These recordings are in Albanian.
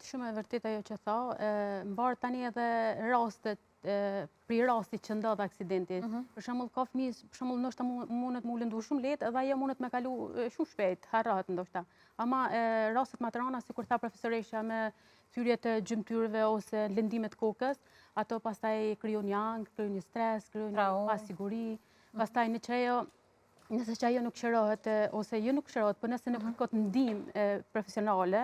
Shumë e vërtet ajo që tha, mbarë tani edhe rastet pri rastit që ndodh aksidenti. Për shembull, ka fëmijë, për shembull, ndoshta mundet mu lëndu shumë lehtë edhe ajo mundet me kalu shumë shpejt, harrohet ndoshta. Ama rastet më të rënda, sikur tha profesoresha, me thyrje të gjymtyrëve ose lëndimet kokës, ato pastaj krijojnë ankth, krijojnë një stres, krijojnë një pasiguri, pastaj nëse që ajo nuk shërohet, ose jo nuk shërohet, për nëse nuk kërkot ndihmë profesionale,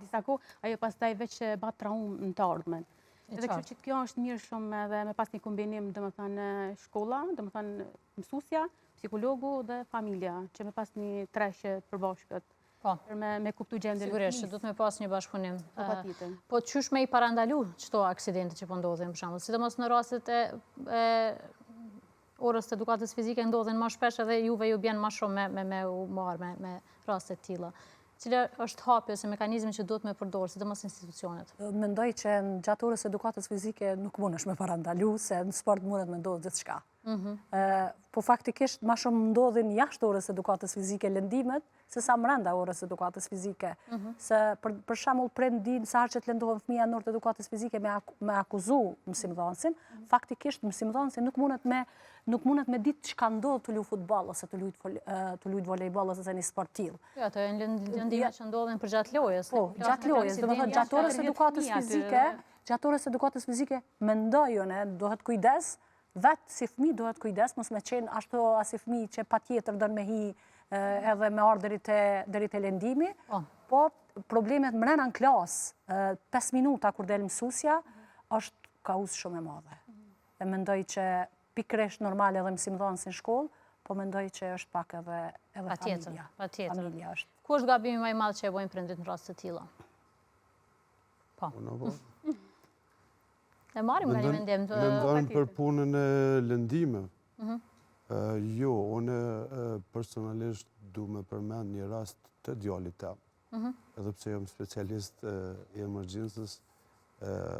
disa kohë, ajo pastaj veç bat traumë në të ardhmen. Edhe kështu që kjo është mirë shumë edhe me pas një kombinim, domethënë shkolla, domethënë mësuesja, psikologu dhe familja, që me pas një treshë të përbashkët. Me kuptu gjendjen e Sigurisht, që du të me pas një bashkëpunim. patjetër. Po qysh me i parandalu qëto aksidente që po ndodhin, për shembull, sidomos në rastet e orës të edukatës fizike ndodhin më shpesh edhe juve ju bjen më shumë me u marrë me rastet tilla. Cila është hapja ose mekanizmi që duhet me përdorë, sidomos institucionet? Mendoj që në gjatë orës edukatës fizike nuk mundesh me parandalu, se në sport mundet me ndodhë gjithçka. Po faktikisht ma shumë ndodhin jashtë orës edukatës fizike lëndimet, se sa mrenda orës edukatës fizike. Se për shembull prindin sa herë që të lëndohen fëmija në orë të edukatës fizike me akuzu mësimdhënësin, faktikisht mësimdhënësi nuk mundet me ditë çka ndodh të luaj futboll ose të luaj volejboll ose një sport tillë. Jo, ato janë lëndime që ndodhin për gjatë lojës. Po, gjatë lojës, domethënë gjatë orës edukatës fizike, mendoj unë, duhet kujdes, vetë si fëmijë duhet kujdes, mos me qenë ashtu as si fëmijë që patjetër don me hi edhe me ardh deri te lëndimi, po problemet mrena në klasë, 5 minuta kur del mësuesja, është kauzë shumë e madhe. E mendoj që pikërisht normal edhe mësimdhënësi në shkollë, po mendoj që është pak edhe familja. Familja është. Ku është gabimi më i madh që e bojnë prindit në raste të tilla? Po. E marrim nga një mendim të... Mendojnë për punën e lëndime. Jo, unë personalisht du me përmend një rast të djalit tem. Edhe pse jam specialist i emergjencës,